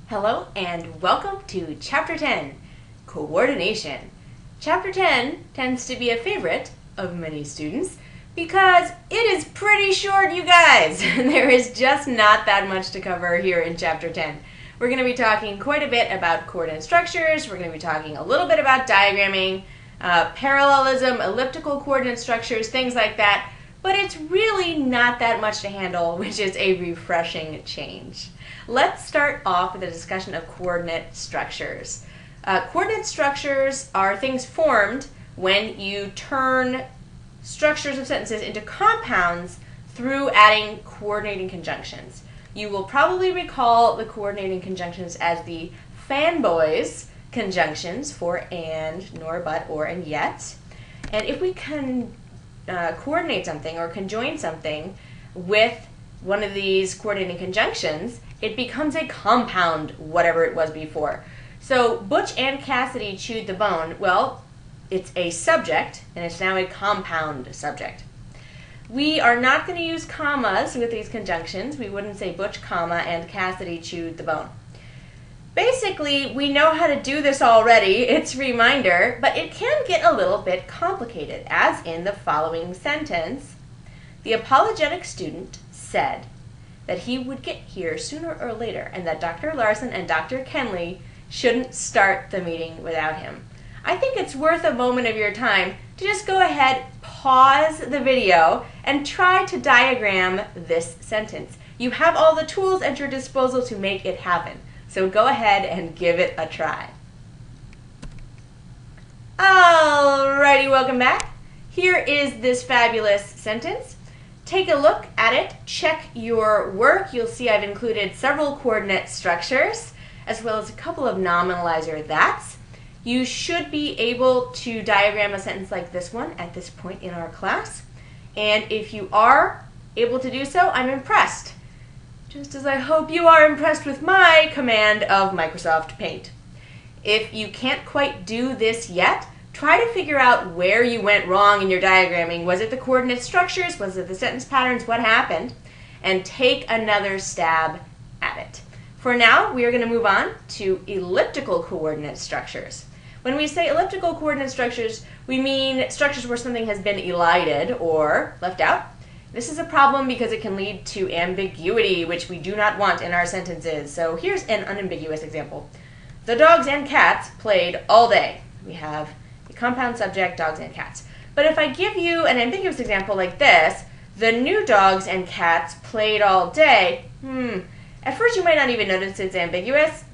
Hello and welcome to Chapter 10, Coordination. Chapter 10 tends to be a favorite of many students because it is pretty short, you guys. There is just not that much to cover here in Chapter 10. We're going to be talking quite a bit about coordinate structures. We're going to be talking a little bit about diagramming, parallelism, elliptical coordinate structures, things like that. But it's really not that much to handle, which is a refreshing change. Let's start off with a discussion of coordinate structures. Coordinate structures are things formed when you turn structures of sentences into compounds through adding coordinating conjunctions. You will probably recall the coordinating conjunctions as the fanboys conjunctions for and, nor, but, or, and yet. And if we can coordinate something or conjoin something with one of these coordinating conjunctions, it becomes a compound, whatever it was before. So Butch and Cassidy chewed the bone. Well, it's a subject, and it's now a compound subject. We are not going to use commas with these conjunctions. We wouldn't say Butch, comma, and Cassidy chewed the bone. Basically, we know how to do this already. It's a reminder, but it can get a little bit complicated, as in the following sentence. The apologetic student said that he would get here sooner or later and that Dr. Larson and Dr. Kenley shouldn't start the meeting without him. I think it's worth a moment of your time to just go ahead, pause the video, and try to diagram this sentence. You have all the tools at your disposal to make it happen. So go ahead and give it a try. Alrighty, welcome back. Here is this fabulous sentence. Take a look at it, check your work. You'll see I've included several coordinate structures as well as a couple of nominalizer that's. You should be able to diagram a sentence like this one at this point in our class. And if you are able to do so, I'm impressed. Just as I hope you are impressed with my command of Microsoft Paint. If you can't quite do this yet, try to figure out where you went wrong in your diagramming. Was it the coordinate structures? Was it the sentence patterns? What happened? And take another stab at it. For now, we are going to move on to elliptical coordinate structures. When we say elliptical coordinate structures, we mean structures where something has been elided or left out. This is a problem because it can lead to ambiguity, which we do not want in our sentences. So here's an unambiguous example. The dogs and cats played all day. We have a compound subject, dogs and cats. But if I give you an ambiguous example like this, the new dogs and cats played all day, at first you might not even notice it's ambiguous,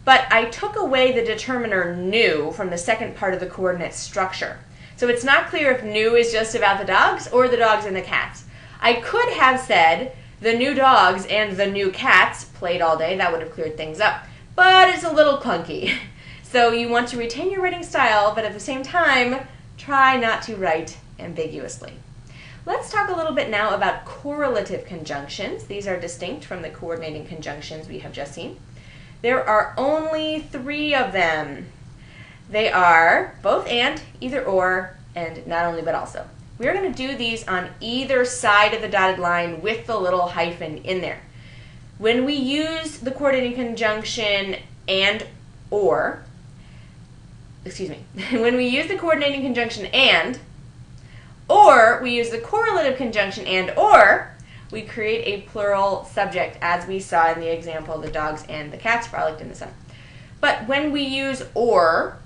but I took away the determiner new from the second part of the coordinate structure. So it's not clear if new is just about the dogs or the dogs and the cats. I could have said the new dogs and the new cats played all day. That would have cleared things up. But it's a little clunky. So you want to retain your writing style, but at the same time, try not to write ambiguously. Let's talk a little bit now about correlative conjunctions. These are distinct from the coordinating conjunctions we have just seen. There are only 3 of them. They are both and, either or, and not only but also. We're going to do these on either side of the dotted line with the little hyphen in there. When we use the coordinating conjunction and or, when we use the coordinating conjunction and, or we use the correlative conjunction and or, we create a plural subject, as we saw in the example, the dogs and the cats frolicked in the sun. But when we use or,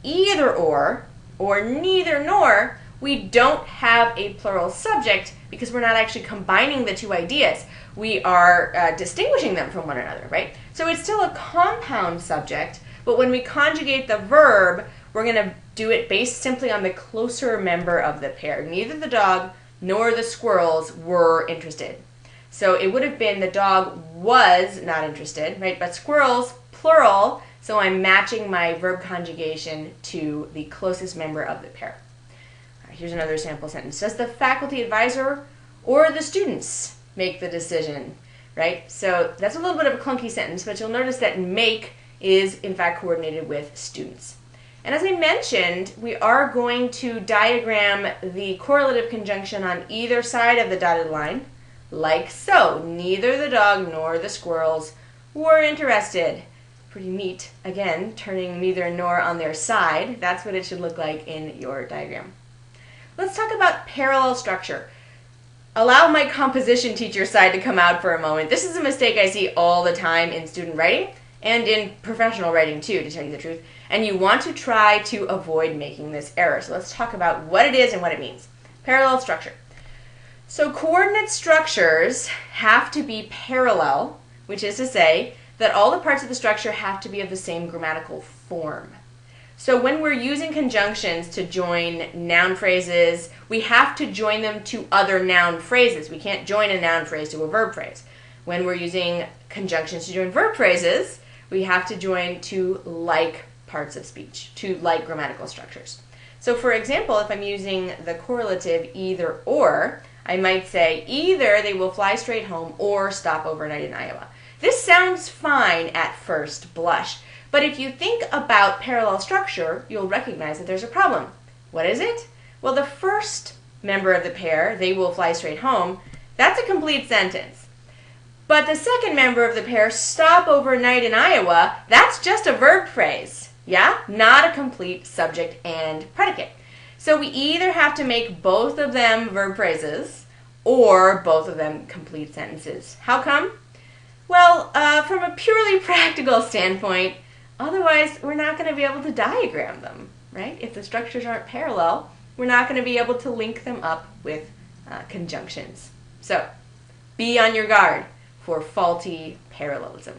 either or neither nor, we don't have a plural subject because we're not actually combining the two ideas. We are distinguishing them from one another, right? So it's still a compound subject, but when we conjugate the verb, we're going to do it based simply on the closer member of the pair. Neither the dog nor the squirrels were interested. So it would have been the dog was not interested, right? But squirrels, plural, so I'm matching my verb conjugation to the closest member of the pair. Here's another sample sentence. Does the faculty advisor or the students make the decision, right? So that's a little bit of a clunky sentence, but you'll notice that make is in fact coordinated with students. And as I mentioned, we are going to diagram the correlative conjunction on either side of the dotted line, like so. Neither the dog nor the squirrels were interested. Pretty neat. Again, turning neither nor on their side. That's what it should look like in your diagram. Let's talk about parallel structure. Allow my composition teacher side to come out for a moment. This is a mistake I see all the time in student writing and in professional writing too, to tell you the truth. And you want to try to avoid making this error. So let's talk about what it is and what it means. Parallel structure. So coordinate structures have to be parallel, which is to say that all the parts of the structure have to be of the same grammatical form. So when we're using conjunctions to join noun phrases, we have to join them to other noun phrases. We can't join a noun phrase to a verb phrase. When we're using conjunctions to join verb phrases, we have to join to like parts of speech, to like grammatical structures. So for example, if I'm using the correlative either or, I might say either they will fly straight home or stop overnight in Iowa. This sounds fine at first blush, but if you think about parallel structure, you'll recognize that there's a problem. What is it? Well, the first member of the pair, they will fly straight home, that's a complete sentence. But the second member of the pair, stop overnight in Iowa, that's just a verb phrase, yeah? Not a complete subject and predicate. So we either have to make both of them verb phrases or both of them complete sentences. How come? Well, from a purely practical standpoint, otherwise we're not going to be able to diagram them, right? If the structures aren't parallel, we're not going to be able to link them up with conjunctions. So be on your guard for faulty parallelism.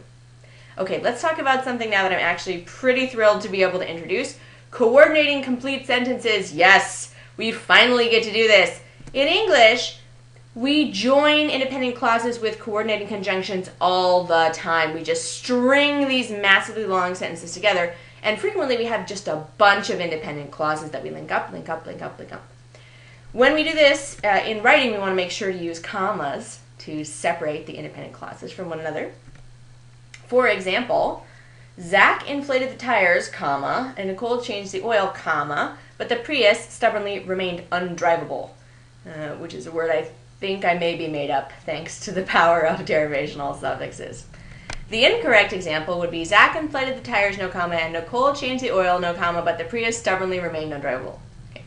Okay, let's talk about something now that I'm actually pretty thrilled to be able to introduce. Coordinating complete sentences. Yes, we finally get to do this. In English, we join independent clauses with coordinating conjunctions all the time. We just string these massively long sentences together, and frequently we have just a bunch of independent clauses that we link up, link up, link up, link up. When we do this in writing, we want to make sure to use commas to separate the independent clauses from one another. For example, Zach inflated the tires, comma, and Nicole changed the oil, comma, but the Prius stubbornly remained undrivable, which is a word I think I maybe made up thanks to the power of derivational suffixes. The incorrect example would be Zach inflated the tires, no comma, and Nicole changed the oil, no comma, but the Prius stubbornly remained undrivable. Okay.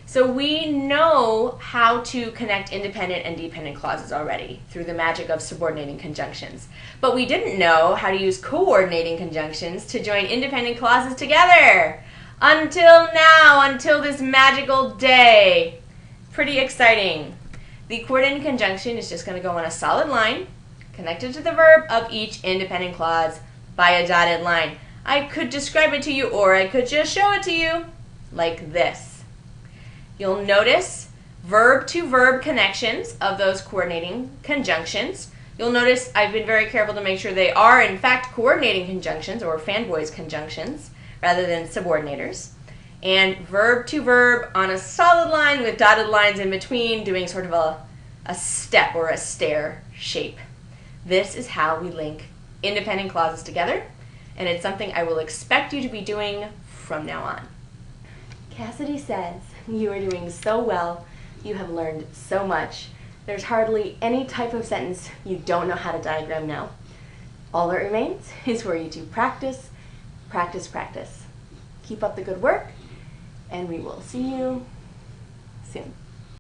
So we know how to connect independent and dependent clauses already through the magic of subordinating conjunctions. But we didn't know how to use coordinating conjunctions to join independent clauses together. Until now, until this magical day. Pretty exciting. The coordinating conjunction is just going to go on a solid line, connected to the verb of each independent clause by a dotted line. I could describe it to you, or I could just show it to you like this. You'll notice verb-to-verb connections of those coordinating conjunctions. You'll notice I've been very careful to make sure they are, in fact, coordinating conjunctions, or fanboys conjunctions, rather than subordinators. And verb to verb on a solid line with dotted lines in between, doing sort of a step or a stair shape. This is how we link independent clauses together, and it's something I will expect you to be doing from now on. Cassidy says, you are doing so well, you have learned so much. There's hardly any type of sentence you don't know how to diagram now. All that remains is for you to practice, practice, practice. Keep up the good work, and we will see you soon.